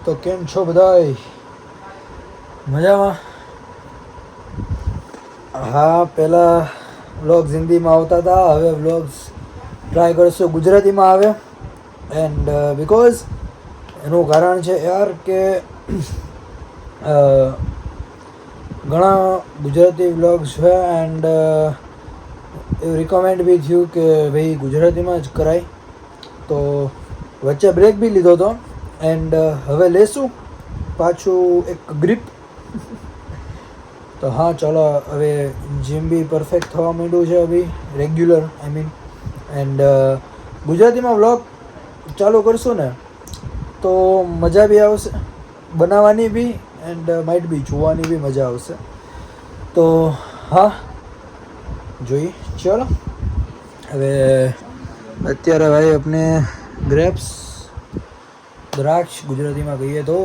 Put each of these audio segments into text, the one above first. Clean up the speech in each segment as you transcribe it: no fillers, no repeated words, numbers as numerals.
તો કેમ છો બધાય? મજામાં? હા, પહેલાં વ્લોગ્સ હિન્દીમાં આવતા હતા, હવે વ્લોગ્સ ટ્રાય કરશું ગુજરાતીમાં આવે. એન્ડ બિકોઝ એનું કારણ છે યાર કે ઘણા ગુજરાતી વ્લોગ્સ છે એન્ડ એવું રિકમેન્ડ બી થયું કે ભાઈ ગુજરાતીમાં જ કરાય. તો વચ્ચે બ્રેક બી લીધો હતો એન્ડ હવે લેશું પાછું એક ગ્રીપ. તો હા ચાલો, હવે જીમ બી પરફેક્ટ થવા માંડ્યું છે અભી, રેગ્યુલર આઈ મીન. એન્ડ ગુજરાતીમાં વ્લોગ ચાલુ કરશું ને તો મજા બી આવશે બનાવવાની બી, એન્ડ માઇટ બી જોવાની બી મજા આવશે. તો હા જોઈએ ચલો. હવે અત્યારે ભાઈ આપણે ગ્રેપ્સ, દ્રાક્ષ ગુજરાતીમાં કહીએ તો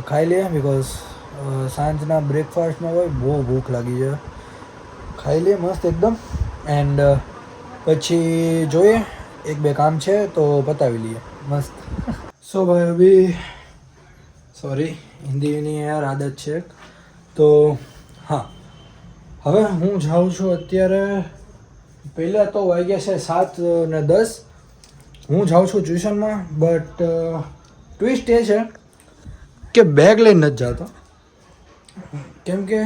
ખાઈ લઈએ. બિકોઝ સાંજના બ્રેકફાસ્ટમાં હોય બહુ ભૂખ લાગી છે. ખાઈ લઈએ મસ્ત એકદમ એન્ડ પછી જોઈએ, એક બે કામ છે તો પતાવી લઈએ મસ્ત. સો ભાઈ અભી સોરી હિન્દીની યાર આદત છે. તો હા, હવે હું જાઉં છું અત્યારે. પહેલાં તો વાગ્યા છે 7:10. હું જાઉં છું ટ્યુશનમાં. બટ ટ્વિસ્ટ એ છે કે બેગ લઈને નથી જતો, કેમ કે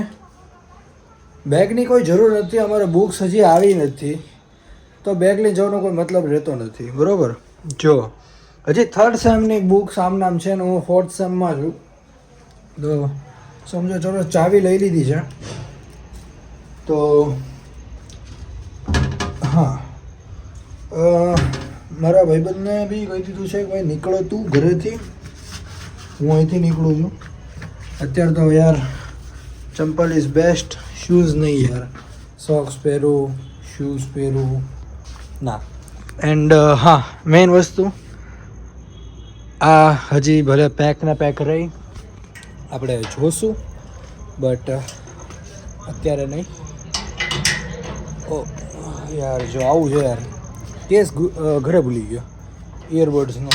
બેગની કોઈ જરૂર નથી. અમારે બુક્સ હજી આવી નથી તો બેગ લઈને જવાનો કોઈ મતલબ રહેતો નથી, બરાબર? જો હજી 3rd સેમની બુક્સ આમ નામ છે ને હું 4th સેમમાં છું. તો સમજો ચલો ચાવી લઈ લીધી છે. તો હા, મારા ભાઈબંધને બી કહી દીધું છે કે ભાઈ નીકળો તું ઘરેથી, હું અહીંથી નીકળું છું. અત્યારે તો યાર ચંપલ ઇઝ બેસ્ટ, શૂઝ નહીં યાર. સોક્સ પહેરું, શૂઝ પહેરું ના. એન્ડ હા, મેઇન વસ્તુ આ હજી ભલે પેક ને પેક રહી, આપણે જોશું બટ અત્યારે નહીં. ઓ યાર જો આવું છે યાર, કેસ ઘરે ભૂલી ગયો ઇયરબડ્સનો.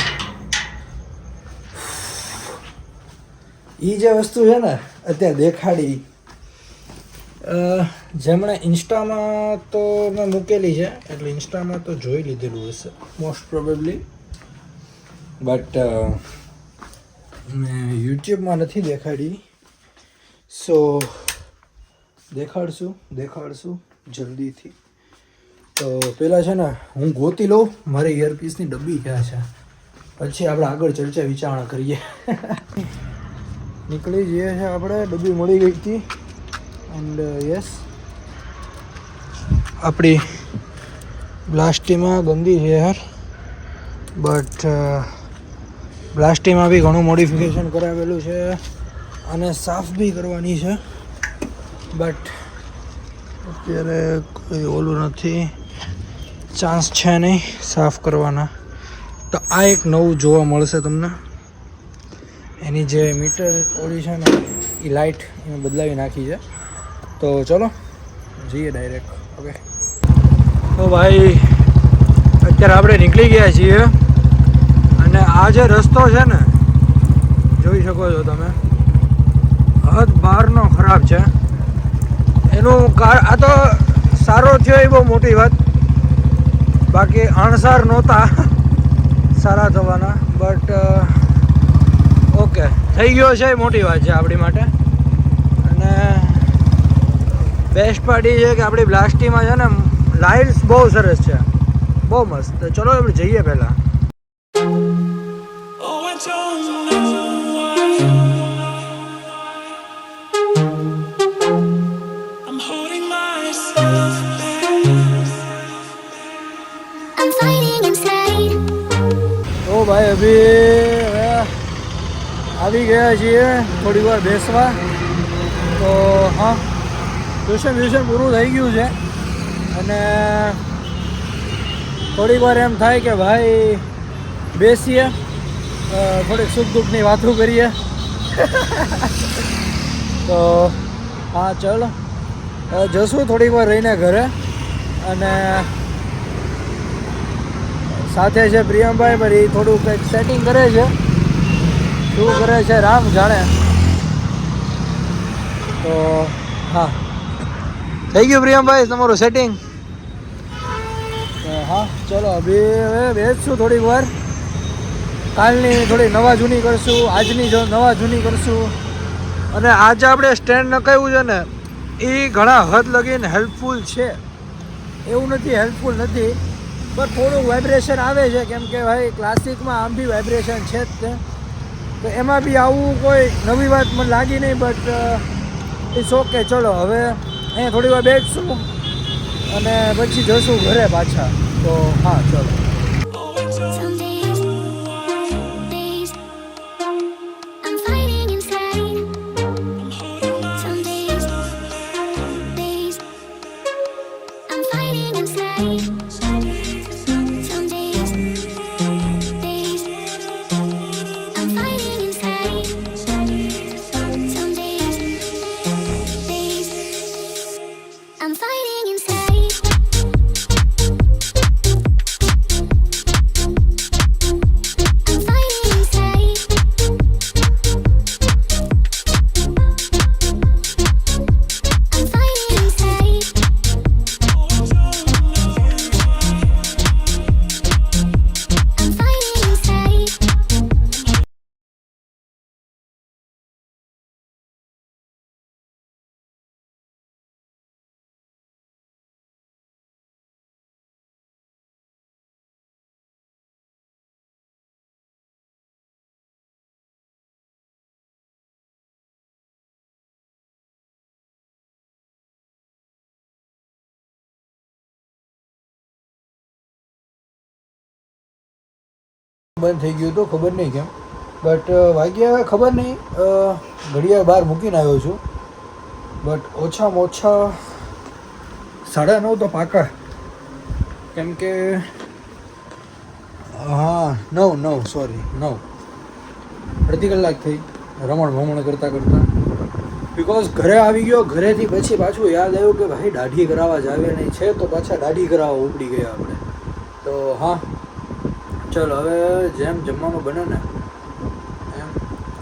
એ જે વસ્તુ છે ને અત્યારે દેખાડી, જેમણે ઇન્સ્ટામાં તો મેં મૂકેલી છે એટલે ઇન્સ્ટામાં તો જોઈ લીધેલું હશે મોસ્ટ પ્રોબેબલી. બટ મેં યુટ્યુબમાં નથી દેખાડી. સો દેખાડશું જલ્દીથી. તો પહેલાં છે ને હું ગોતી લઉં મારી ઇયરપીસની ડબ્બી ક્યાં છે, પછી આપણે આગળ ચર્ચા વિચારણા કરીએ. નીકળી જઈએ છે આપણે, ડબ્બી મળી ગઈ હતી. એન્ડ યસ, આપણી બ્લાસ્ટીમાં ગંદી છે યાર, બટ બ્લાસ્ટીમાં બી ઘણું મોડિફિકેશન કરાવેલું છે અને સાફ બી કરવાની છે. બટ અત્યારે કોઈ ઓલું નથી, ચાન્સ છે નહીં સાફ કરવાના. તો આ એક નવું જોવા મળશે તમને. એની જે મીટર ઓળી છે ને એ લાઇટ એને બદલાવી નાખી છે. તો ચલો જઈએ ડાયરેક્ટ. ઓકે તો ભાઈ અત્યારે આપણે નીકળી ગયા છીએ અને આ જે રસ્તો છે ને જોઈ શકો છો તમે, હદ બહારનો ખરાબ છે. એનું આ તો સારો થયો એ બહુ મોટી વાત, બાકી અણસાર નહોતા સારા થવાના. બટ ઓકે થઈ ગયો છે, એ મોટી વાત છે આપણી માટે. અને બેસ્ટ પાર્ટ એ છે કે આપણી બ્લાસ્ટીમાં છે ને લાઇટ્સ બહુ સરસ છે, બહુ મસ્ત. તો ચલો આપણે જઈએ પહેલાં. તો ભાઈ અભી આવી ગયા છીએ થોડી વાર બેસવા. તો હા, ટ્યુશન પૂરું થઈ ગયું છે અને થોડીક વાર એમ થાય કે ભાઈ બેસીએ, થોડીક સુખ દુઃખની વાતો કરીએ. તો હા ચલો જશું થોડીક વાર રહીને ઘરે. અને સાથે છે પ્રિયમભાઈ, પણ એ થોડું કંઈક સેટિંગ કરે છે શું કરે છે રામ જાણે. તો હા, થઈ ગયું પ્રિયમભાઈ તમારું સેટિંગ? હા ચલો હવે બેસશું થોડીક વાર. કાલની થોડી નવા જૂની કરશું, આજની જો નવા જૂની કરશું. અને આજે આપણે સ્ટેન્ડ નખાવ્યું છે ને એ ઘણા હદ લગીને હેલ્પફુલ છે. એવું નથી હેલ્પફુલ નથી, પણ થોડુંક વાઇબ્રેશન આવે છે. કેમ કે ભાઈ ક્લાસિકમાં આમ બી વાઇબ્રેશન છે જ તે, તો એમાં બી આવું કોઈ નવી વાત મને લાગી નહીં. But it's okay. ચલો હવે અહીંયા થોડી વાર બેઠશું અને પછી જશું ઘરે પાછા. તો હા ચલો. બંધ થઈ ગયું તો ખબર નહીં કેમ, બટ વાગ્યા ખબર નહીં. ઘડિયાળ બહાર મૂકીને આવ્યો છું, બટ ઓછામાં ઓછા 9:30 તો પાકા. કેમ કે હા 9 સોરી 9 અડધી કલાક થઈ રમણ ભમણ કરતાં કરતાં. બિકોઝ ઘરે આવી ગયો, ઘરેથી પછી પાછું યાદ આવ્યું કે ભાઈ દાઢી કરાવવા જ આવે નહીં છે, તો પાછા દાઢી કરાવવા ઉપડી ગયા આપણે. તો હા ચલો હવે જેમ જમવાનું બને ને એમ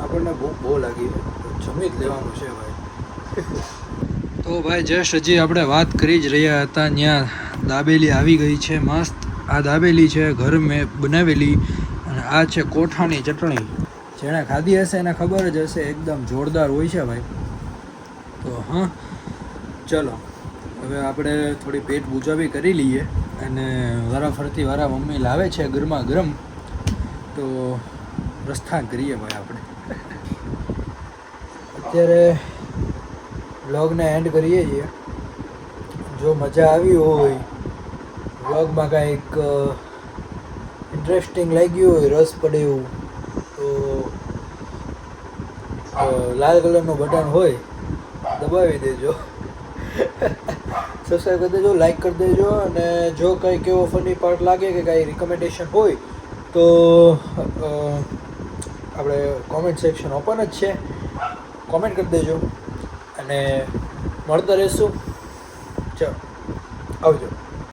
આપણને ભૂખ બહુ લાગી છે, જમી જ લેવાનું છે ભાઈ. તો ભાઈ જસ્ટ હજી આપણે વાત કરી જ રહ્યા હતા ત્યાં દાબેલી આવી ગઈ છે મસ્ત. આ દાબેલી છે ઘર મેં બનાવેલી, અને આ છે કોઠાની ચટણી. જેણે ખાધી હશે એને ખબર જ હશે, એકદમ જોરદાર હોય છે ભાઈ. તો હા ચલો હવે આપણે થોડી પેટ બુજાવી કરી લઈએ, અને વારાફરતી વારા મમ્મી લાવે છે ગરમા ગરમ, તો પ્રસ્થાન કરીએ ભાઈ આપણે. અત્યારે વ્લોગને એન્ડ કરીએ છીએ. જો મજા આવી હોય, વ્લોગમાં કાંઈક ઇન્ટરેસ્ટિંગ લાગ્યું હોય, રસ પડે એવું, તો લાલ કલરનું બટન હોય દબાવી દેજો, સબસ્ક્રાઈબ કરી દેજો, લાઈક કરી દેજો. અને જો કંઈક એવો ફની પાર્ટ લાગે કે કાંઈ રિકમેન્ડેશન હોય તો આપણે કોમેન્ટ સેક્શન ઓપન જ છે, કોમેન્ટ કરી દેજો. અને મળતા રહેશું. ચાલો આવજો.